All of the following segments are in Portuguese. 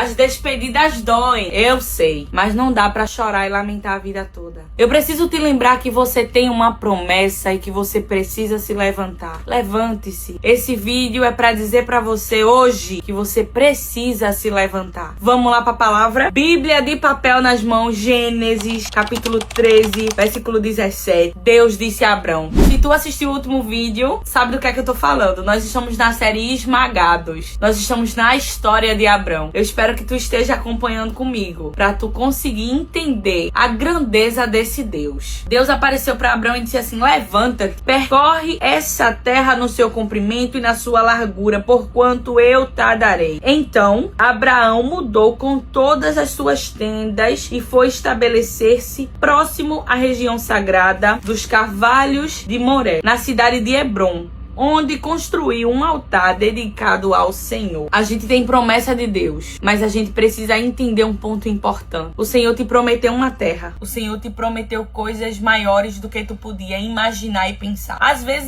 As despedidas doem, eu sei, mas não dá pra chorar e lamentar a vida toda. Eu preciso te lembrar que você tem uma promessa e que você precisa se levantar. Levante-se. Esse vídeo é pra dizer pra você hoje que você precisa se levantar. Vamos lá pra palavra? Bíblia de papel nas mãos, Gênesis, capítulo 13, versículo 17. Deus disse a Abrão. Se tu assistiu o último vídeo, sabe do que é que eu tô falando. Nós estamos na série Esmagados. Nós estamos na história de Abrão. Eu espero que tu esteja acompanhando comigo, pra tu conseguir entender a grandeza desse Deus. Deus apareceu pra Abrão e disse assim: levanta-te, percorre essa terra no seu comprimento e na sua largura, porquanto eu te darei. Então, Abraão mudou com todas as suas tendas e foi estabelecer-se próximo à região sagrada dos carvalhos de Moré, na cidade de Hebrom, onde construiu um altar dedicado ao Senhor. A gente tem promessa de Deus, mas a gente precisa entender um ponto importante. O Senhor te prometeu uma terra. O Senhor te prometeu coisas maiores do que tu podia imaginar e pensar. Às vezes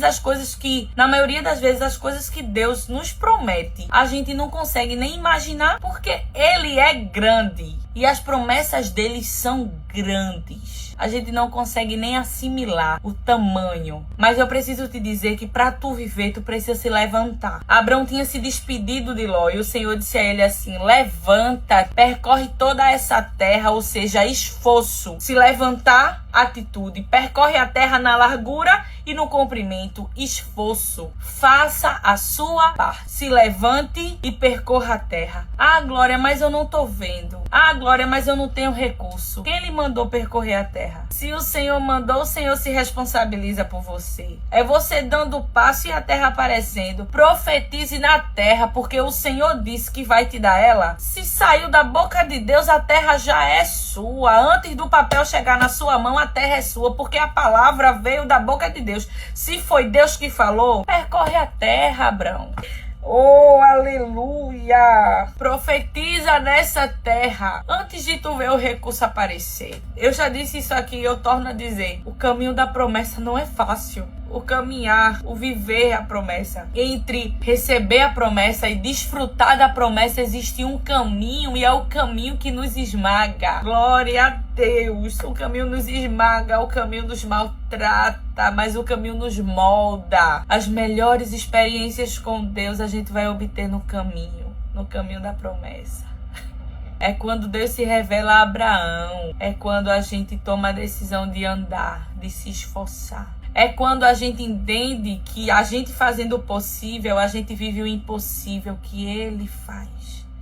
na maioria das vezes, as coisas que Deus nos promete, a gente não consegue nem imaginar, porque Ele é grande. E as promessas dele são grandes. A gente não consegue nem assimilar o tamanho. Mas eu preciso te dizer que para tu viver, tu precisa se levantar. Abrão tinha se despedido de Ló e o Senhor disse a ele assim: levanta, percorre toda essa terra, ou seja, esforço. Se levantar, atitude. Percorre a terra na largura e no comprimento, esforço. Faça a sua parte. Se levante e percorra a terra. Ah, Glória, mas eu não tô vendo. Ah, Glória, mas eu não tenho recurso. Quem lhe mandou percorrer a terra? Se o Senhor mandou, o Senhor se responsabiliza por você. É você dando o passo e a terra aparecendo. Profetize na terra, porque o Senhor disse que vai te dar ela. Se saiu da boca de Deus, a terra já é sua. Antes do papel chegar na sua mão, a terra é sua, porque a palavra veio da boca de Deus. Se foi Deus que falou, percorre a terra, Abrão. Oh, aleluia! Profetiza nessa terra antes de tu ver o recurso aparecer. Eu já disse isso aqui e eu torno a dizer: o caminho da promessa não é fácil. O caminhar, o viver a promessa. Entre receber a promessa e desfrutar da promessa existe um caminho, e é o caminho que nos esmaga. Glória a Deus! O caminho nos esmaga, o caminho nos maltrata, mas o caminho nos molda. As melhores experiências com Deus a gente vai obter no caminho da promessa. É quando Deus se revela a Abraão. É quando a gente toma a decisão de andar, de se esforçar. É quando a gente entende que a gente fazendo o possível, a gente vive o impossível que Ele faz.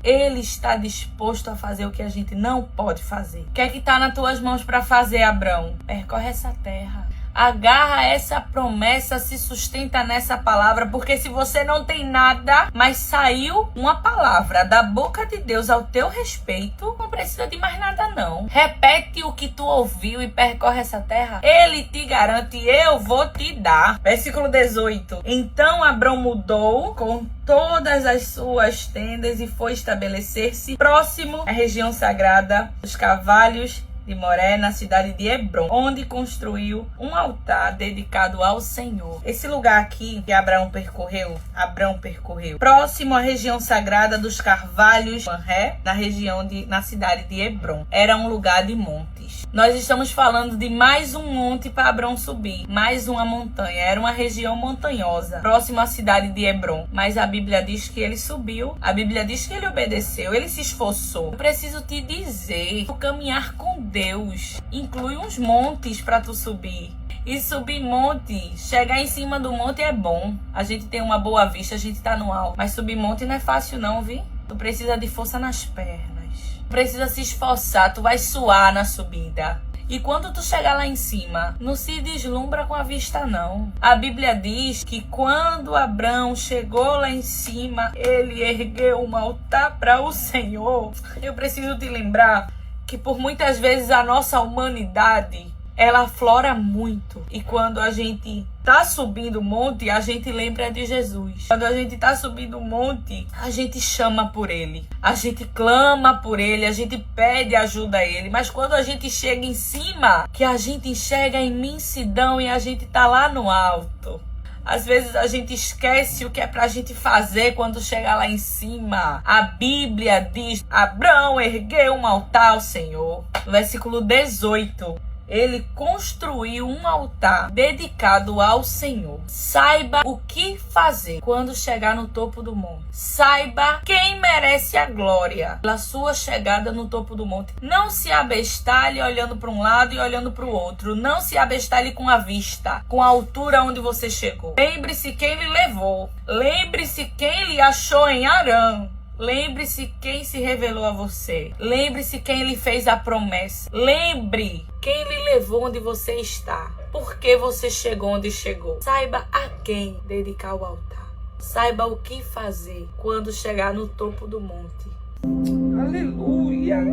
Ele está disposto a fazer o que a gente não pode fazer. O que é que está nas tuas mãos para fazer, Abrão? Percorre essa terra. Agarra essa promessa, se sustenta nessa palavra, porque se você não tem nada, mas saiu uma palavra da boca de Deus ao teu respeito, não precisa de mais nada não. Repete o que tu ouviu e percorre essa terra. Ele te garante: eu vou te dar. Versículo 18. Então Abrão mudou com todas as suas tendas e foi estabelecer-se próximo à região sagrada dos carvalhos de Moré, na cidade de Hebrom, onde construiu um altar dedicado ao Senhor. Esse lugar aqui que Abrão percorreu, próximo à região sagrada dos carvalhos de Moré, na cidade de Hebrom. Era um lugar de montes. Nós estamos falando de mais um monte para Abrão subir, mais uma montanha. Era uma região montanhosa, próximo à cidade de Hebrom. Mas a Bíblia diz que ele subiu, a Bíblia diz que ele obedeceu, ele se esforçou. Eu preciso te dizer, o caminhar com Deus inclui uns montes para tu subir. E subir monte, chegar em cima do monte é bom. A gente tem uma boa vista, a gente tá no alto. Mas subir monte não é fácil não, viu? Tu precisa de força nas pernas. Tu precisa se esforçar, tu vai suar na subida. E quando tu chegar lá em cima, não se deslumbra com a vista não. A Bíblia diz que quando Abrão chegou lá em cima, ele ergueu um altar para o Senhor. Eu preciso te lembrar que por muitas vezes a nossa humanidade, ela aflora muito. E quando a gente tá subindo o monte, a gente lembra de Jesus. Quando a gente tá subindo o monte, a gente chama por Ele. A gente clama por Ele, a gente pede ajuda a Ele. Mas quando a gente chega em cima, que a gente enxerga a imensidão e a gente tá lá no alto, Às vezes a gente esquece o que é pra gente fazer quando chegar lá em cima. A Bíblia diz: Abraão ergueu um altar ao Senhor. No versículo 18. Ele construiu um altar dedicado ao Senhor. Saiba o que fazer quando chegar no topo do monte. Saiba quem merece a glória pela sua chegada no topo do monte. Não se abestalhe olhando para um lado e olhando para o outro. Não se abestalhe com a vista, com a altura onde você chegou. Lembre-se quem lhe levou. Lembre-se quem lhe achou em Harã. Lembre-se quem se revelou a você. Lembre-se quem lhe fez a promessa. Lembre quem lhe levou onde você está. Por que você chegou onde chegou. Saiba a quem dedicar o altar. Saiba o que fazer quando chegar no topo do monte. Aleluia!